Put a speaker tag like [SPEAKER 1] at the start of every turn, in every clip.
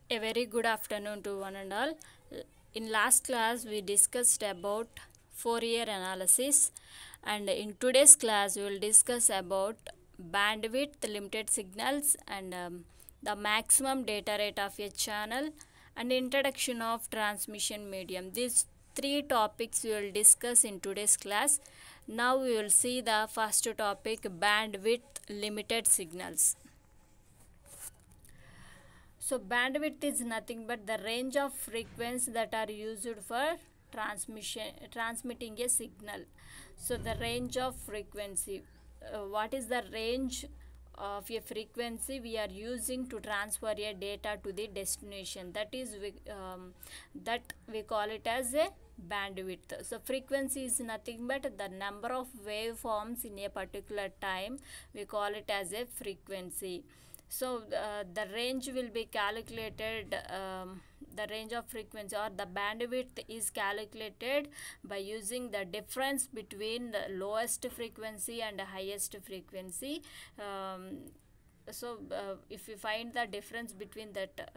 [SPEAKER 1] A very good afternoon to one and all. In last class, we discussed about Fourier analysis, and in today's class, we will discuss about bandwidth, limited signals, and the maximum data rate of a channel, and introduction of transmission medium. These three topics we will discuss in today's class. Now we will see the first topic, bandwidth, limited signals. So bandwidth is nothing but the range of frequencies that are used for transmitting a signal. So the range of frequency. What is the range of a frequency we are using to transfer a data to the destination? That we call it as a bandwidth. So frequency is nothing but the number of waveforms in a particular time. We call it as a frequency. So the range will be calculated, the range of frequency or the bandwidth is calculated by using the difference between the lowest frequency and the highest frequency. If you find the difference between that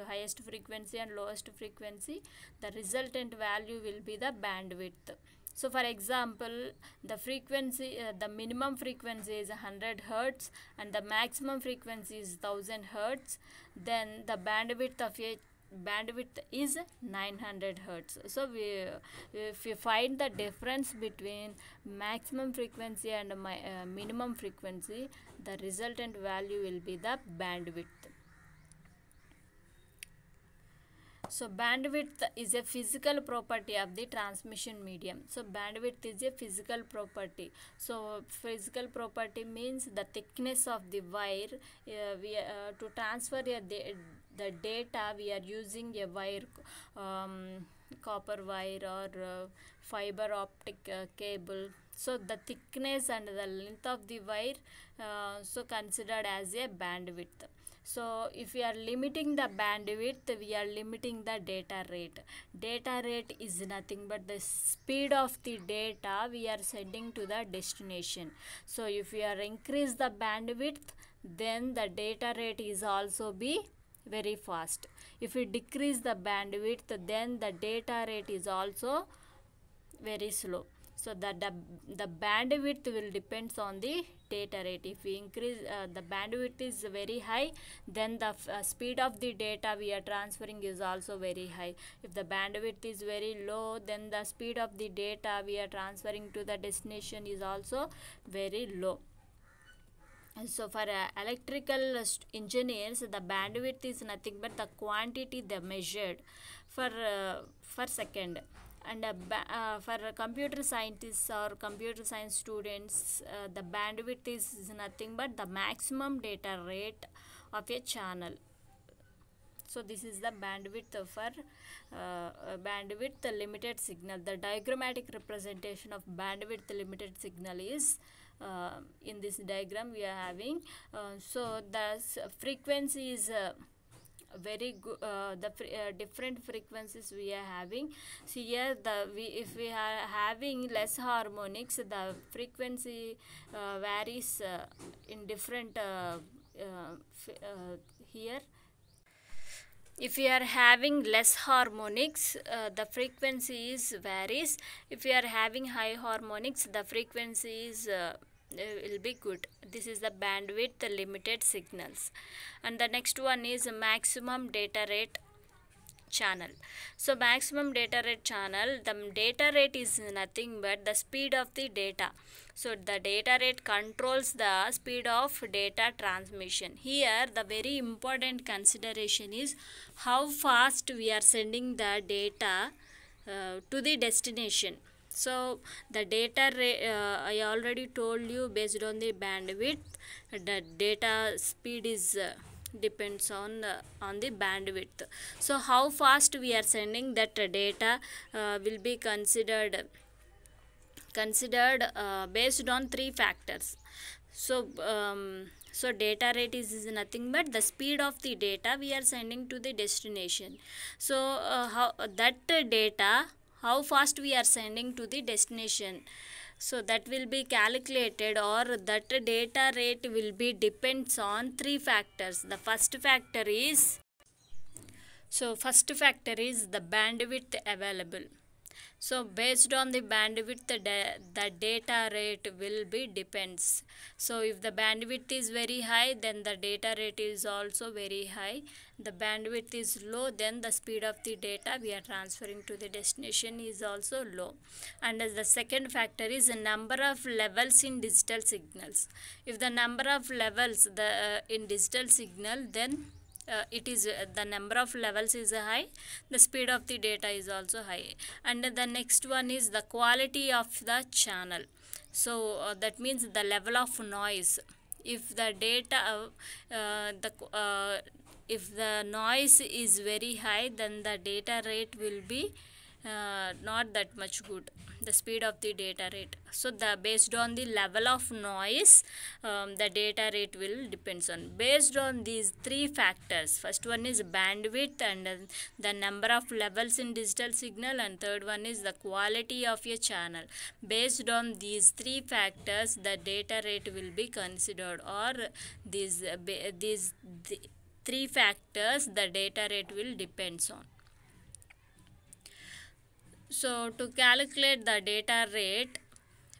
[SPEAKER 1] highest frequency and lowest frequency, the resultant value will be the bandwidth. So for example, the minimum frequency is 100 hertz and the maximum frequency is 1000 hertz. Then the bandwidth is 900 hertz. So if you find the difference between maximum frequency and minimum frequency, the resultant value will be the bandwidth. So bandwidth is a physical property of the transmission medium. So bandwidth is a physical property. So physical property means the thickness of the wire. To transfer the data, we are using a wire, copper wire or fiber optic cable. So the thickness and the length of the wire so considered as a bandwidth. So if we are limiting the bandwidth, we are limiting the data rate. Data rate is nothing but the speed of the data we are sending to the destination. So if we are increase the bandwidth, then the data rate is also be very fast. If we decrease the bandwidth, then the data rate is also very slow. So the bandwidth will depends on the data rate. If we increase the bandwidth is very high, then the speed of the data we are transferring is also very high. If the bandwidth is very low, then the speed of the data we are transferring to the destination is also very low. So for electrical engineers, the bandwidth is nothing but the quantity they measured for second. And for computer scientists or computer science students, the bandwidth is nothing but the maximum data rate of a channel. So this is the bandwidth for bandwidth limited signal. The diagrammatic representation of bandwidth limited signal is in this diagram we are having. So the frequency is very good. Different frequencies we are having. See here, if we are having less harmonics, the frequency varies in different here. If we are having less harmonics, the frequency is varies. If we are having high harmonics, the frequency is will be good. This is the bandwidth, the limited signals. And the next one is maximum data rate channel. So maximum data rate channel, the data rate is nothing but the speed of the data. So the data rate controls the speed of data transmission. Here the very important consideration is how fast we are sending the data to the destination. So the data rate, I already told you, based on the bandwidth, the data speed is depends on the bandwidth. So how fast we are sending that data will be considered based on three factors. So so data rate is nothing but the speed of the data we are sending to the destination. So how fast we are sending to the destination, so that will be calculated, or that data rate will be depends on three factors. The first factor is So first factor is the bandwidth available. So based on the bandwidth, the data rate will be depends. So if the bandwidth is very high, then the data rate is also very high. The bandwidth is low, then the speed of the data we are transferring to the destination is also low. And as the second factor is the number of levels in digital signals. If the number of levels in digital signal, then it is the number of levels is high, the speed of the data is also high. And the next one is the quality of the channel. So that means the level of noise. If the data if the noise is very high, then the data rate will be not that much good, the speed of the data rate. So the based on the level of noise, the data rate will depends on. Based on these three factors, first one is bandwidth, and the number of levels in digital signal, and third one is the quality of your channel. Based on these three factors, the data rate will be considered, or these three factors the data rate will depends on. So to calculate the data rate,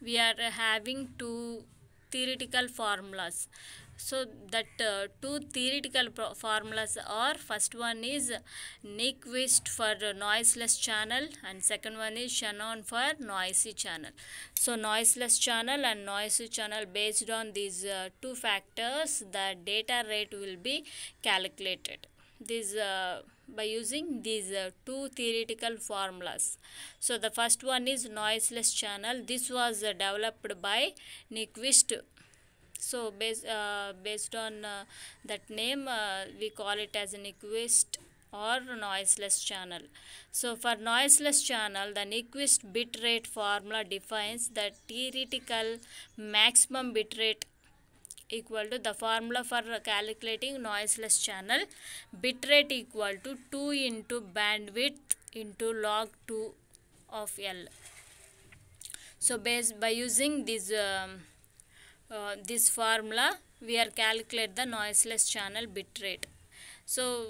[SPEAKER 1] we are having two theoretical formulas. So that two theoretical formulas are, first one is Nyquist for noiseless channel, and second one is Shannon for noisy channel. So noiseless channel and noisy channel, based on these two factors, the data rate will be calculated. This by using these two theoretical formulas. So the first one is noiseless channel. This was developed by Nyquist. So based on that name, we call it as Nyquist or noiseless channel. So for noiseless channel, the Nyquist bit rate formula defines the theoretical maximum bit rate equal to the formula for calculating noiseless channel, bitrate equal to 2 into bandwidth into log 2 of L. So by using this formula, we are calculate the noiseless channel bitrate. So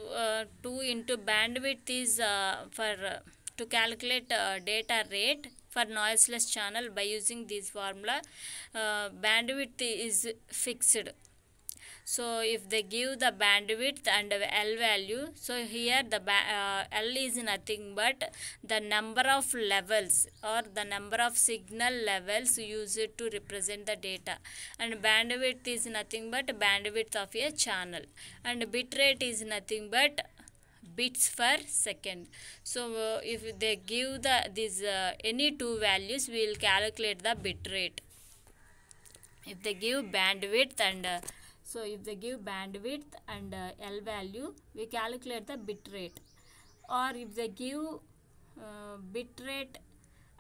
[SPEAKER 1] 2 into bandwidth is to calculate data rate for noiseless channel. By using this formula, bandwidth is fixed. So if they give the bandwidth and L value, so here the L is nothing but the number of levels or the number of signal levels used to represent the data, and bandwidth is nothing but bandwidth of a channel, and bitrate is nothing but bits per second. So if they give these any two values, we will calculate the bit rate. If they give bandwidth and so if they give bandwidth and L value, we calculate the bit rate. Or if they give bit rate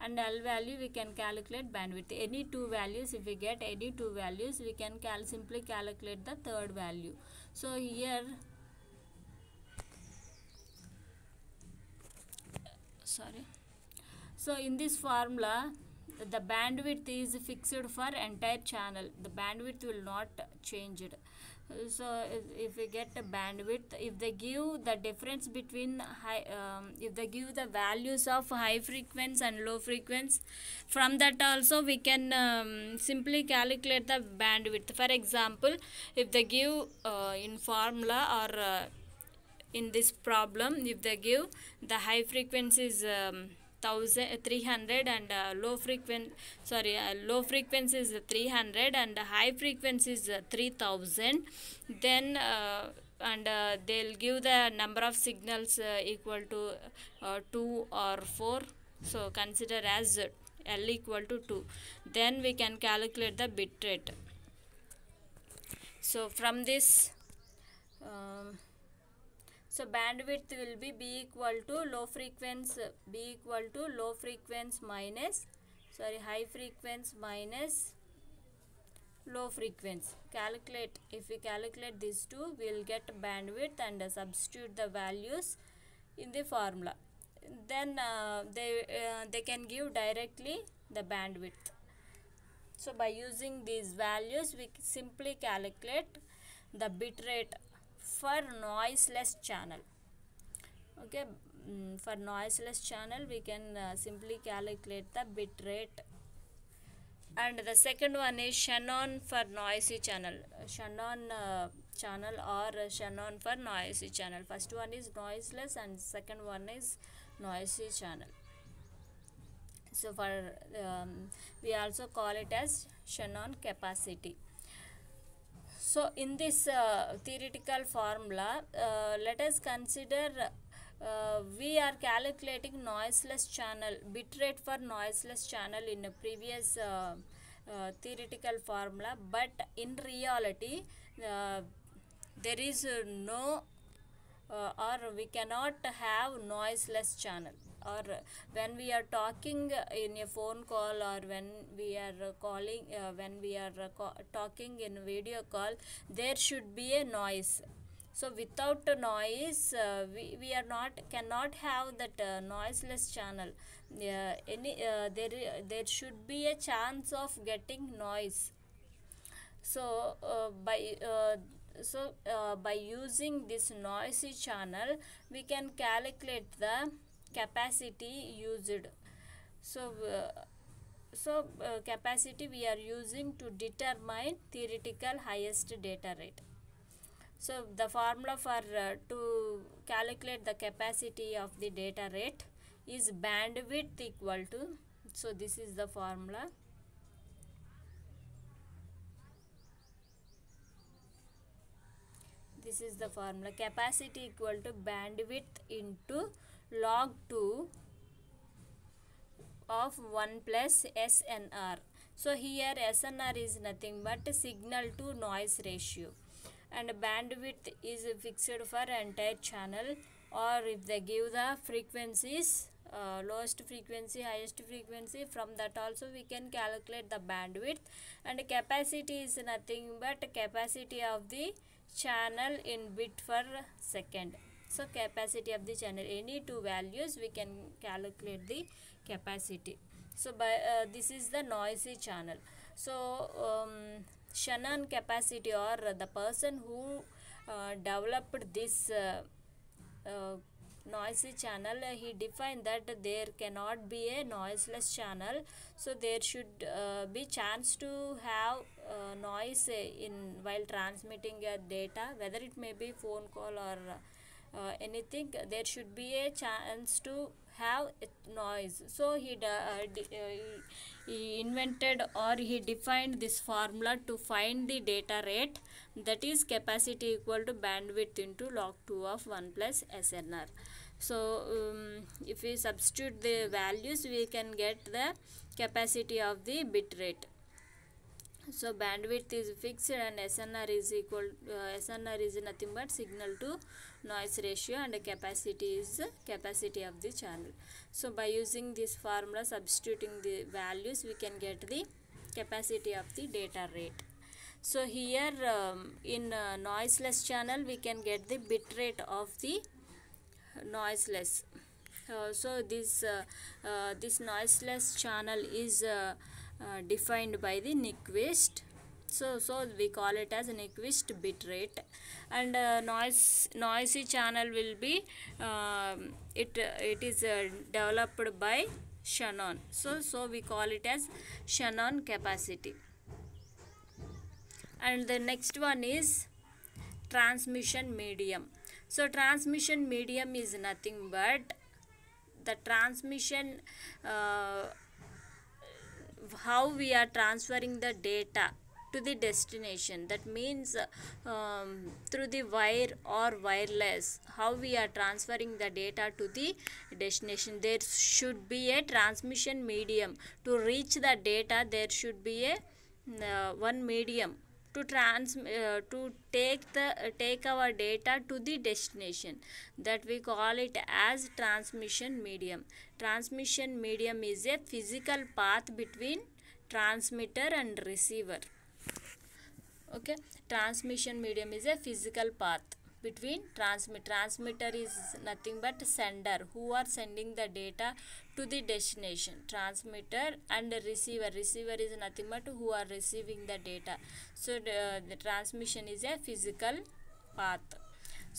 [SPEAKER 1] and L value, we can calculate bandwidth. Any two values, if we get any two values, we can simply calculate the third value. So here so in this formula, the bandwidth is fixed for entire channel. The bandwidth will not change it. So if we get a bandwidth, if they give the difference between if they give the values of high frequency and low frequency, from that also we can simply calculate the bandwidth. For example, if they give in formula or in this problem, if they give the high frequency is 300 and low frequency is 300 and high frequency is 3000, then they'll give the number of signals equal to 2 or 4. So consider as L equal to 2. Then we can calculate the bit rate. So from this so bandwidth will be B equal to low frequency minus high frequency minus low frequency. Calculate, if we calculate these two, we will get bandwidth and substitute the values in the formula. Then they can give directly the bandwidth. So by using these values, we simply calculate the bit rate for noiseless channel. Okay, for noiseless channel we can simply calculate the bit rate. And the second one is Shannon for noisy channel. Shannon channel or Shannon for noisy channel. First one is noiseless and second one is noisy channel. So for we also call it as Shannon capacity. So in this theoretical formula, let us consider we are calculating noiseless channel bitrate for noiseless channel in a previous theoretical formula, but in reality there is no or we cannot have noiseless channel, or when we are talking in a phone call, or when we are calling when we are talking in video call, there should be a noise. So without a noise we are not cannot have that noiseless channel. There should be a chance of getting noise. So by using this noisy channel we can calculate the capacity used. So capacity we are using to determine theoretical highest data rate. So the formula for to calculate the capacity of the data rate is bandwidth equal to, so this is the formula. This is the formula, capacity equal to bandwidth into log 2 of 1 plus SNR. So here SNR is nothing but signal to noise ratio, and bandwidth is fixed for entire channel, or if they give the frequencies, lowest frequency, highest frequency, from that also we can calculate the bandwidth. And capacity is nothing but capacity of the channel in bit per second. So capacity of the channel, any two values we can calculate the capacity. So by this is the noisy channel. So Shannon capacity, or the person who developed this noisy channel, he defined that there cannot be a noiseless channel, so there should be chance to have noise in while transmitting a data, whether it may be phone call or anything, there should be a chance to have noise. So he invented, or he defined this formula to find the data rate, that is capacity equal to bandwidth into log 2 of 1 plus SNR. So if we substitute the values, we can get the capacity of the bit rate. So bandwidth is fixed and SNR is equal SNR is nothing but signal to noise ratio, and capacity is capacity of the channel. So by using this formula, substituting the values, we can get the capacity of the data rate. So here in noiseless channel we can get the bit rate of the noiseless. So this noiseless channel is defined by the Nyquist. So we call it as Nyquist bit rate. And noisy channel will be it is developed by Shannon. So we call it as Shannon capacity. And the next one is transmission medium. So transmission medium is nothing but the transmission how we are transferring the data to the destination. That means through the wire or wireless, how we are transferring the data to the destination. There should be a transmission medium to reach the data. There should be a one medium to take our data to the destination, that we call it as transmission medium. Transmission medium is a physical path between transmitter and receiver. Okay, transmission medium is a physical path between transmitter is nothing but sender, who are sending the data to the destination. Transmitter and receiver is nothing but who are receiving the data. So the transmission is a physical path.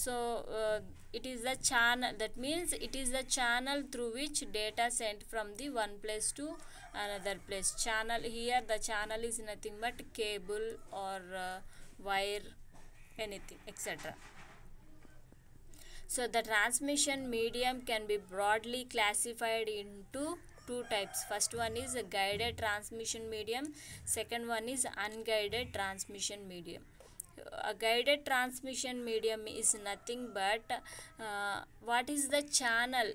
[SPEAKER 1] So it is the channel, that means it is the channel through which data sent from the one place to another place. Channel, here the channel is nothing but cable or wire, anything, etc. So the transmission medium can be broadly classified into two types. First one is a guided transmission medium, second one is unguided transmission medium. A guided transmission medium is nothing but what is the channel,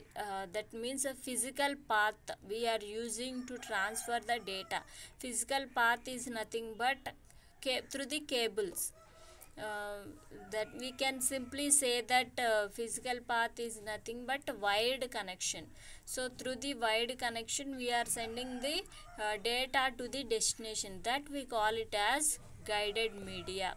[SPEAKER 1] that means a physical path we are using to transfer the data. Physical path is nothing but through the cables. That we can simply say that physical path is nothing but wired connection. So through the wired connection we are sending the data to the destination, that we call it as guided media.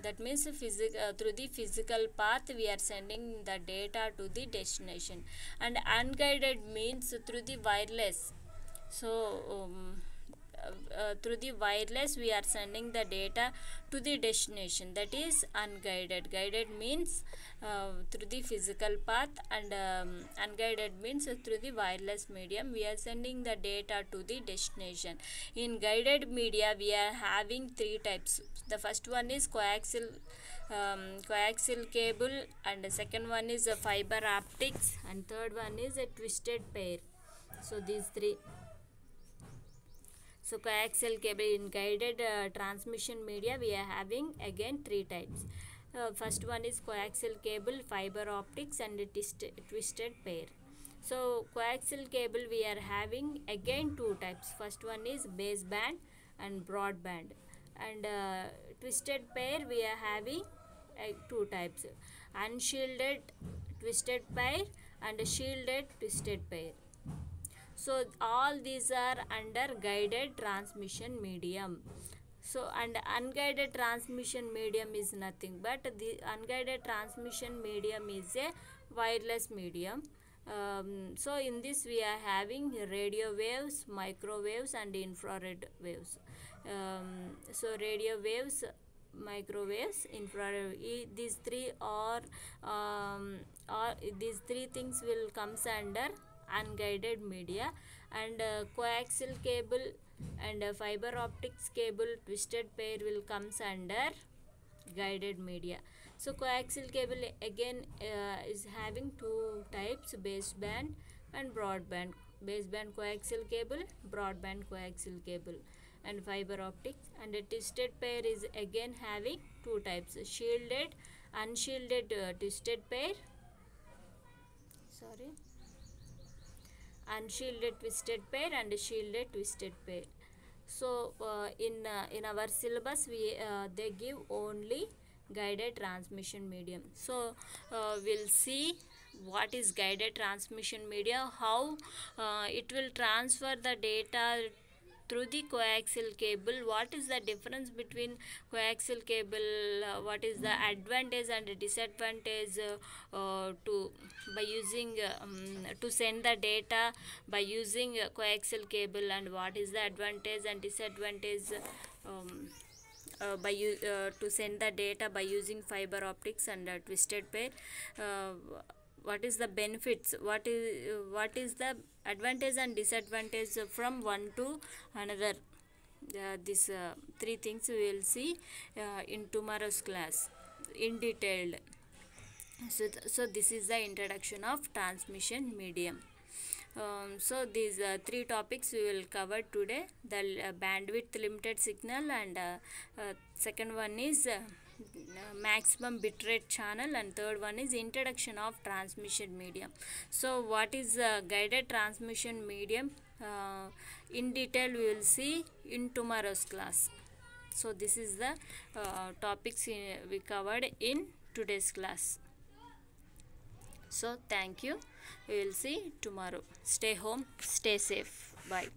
[SPEAKER 1] That means through the physical path we are sending the data to the destination. And unguided means through the wireless. So through the wireless we are sending the data to the destination, that is unguided. Guided means through the physical path, and unguided means through the wireless medium we are sending the data to the destination. In guided media we are having three types. The first one is coaxial cable, and the second one is a fiber optics, and third one is a twisted pair. So these three. So coaxial cable, in guided transmission media we are having again three types. First one is coaxial cable, fiber optics, and twisted pair. So coaxial cable we are having again two types. First one is baseband and broadband, and twisted pair we are having two types: unshielded twisted pair and shielded twisted pair. So all these are under guided transmission medium. So and unguided transmission medium is nothing but the unguided transmission medium is a wireless medium. So in this we are having radio waves, microwaves, and infrared waves. So radio waves, microwaves, infrared, these three are these three things will comes under unguided media. And coaxial cable and fiber optics cable, twisted pair will comes under guided media. So coaxial cable again is having two types: baseband and broadband. Baseband coaxial cable, broadband coaxial cable, and fiber optics. And a twisted pair is again having two types: shielded, unshielded twisted pair, sorry, unshielded twisted pair and shielded twisted pair. So in our syllabus we they give only guided transmission medium. So we'll see what is guided transmission media, how it will transfer the data through the coaxial cable. What is the difference between coaxial cable, what is the advantage and disadvantage to by using to send the data by using coaxial cable, and what is the advantage and disadvantage to send the data by using fiber optics and twisted pair. What is the benefits, what is the advantage and disadvantage from one to another. These three things we will see in tomorrow's class in detail. So this is the introduction of transmission medium. So these three topics we will cover today: the bandwidth limited signal, and second one is maximum bitrate channel, and third one is introduction of transmission medium. So what is guided transmission medium, in detail we will see in tomorrow's class. So this is the topics we covered in today's class. So thank you, we will see tomorrow. Stay home, stay safe, bye.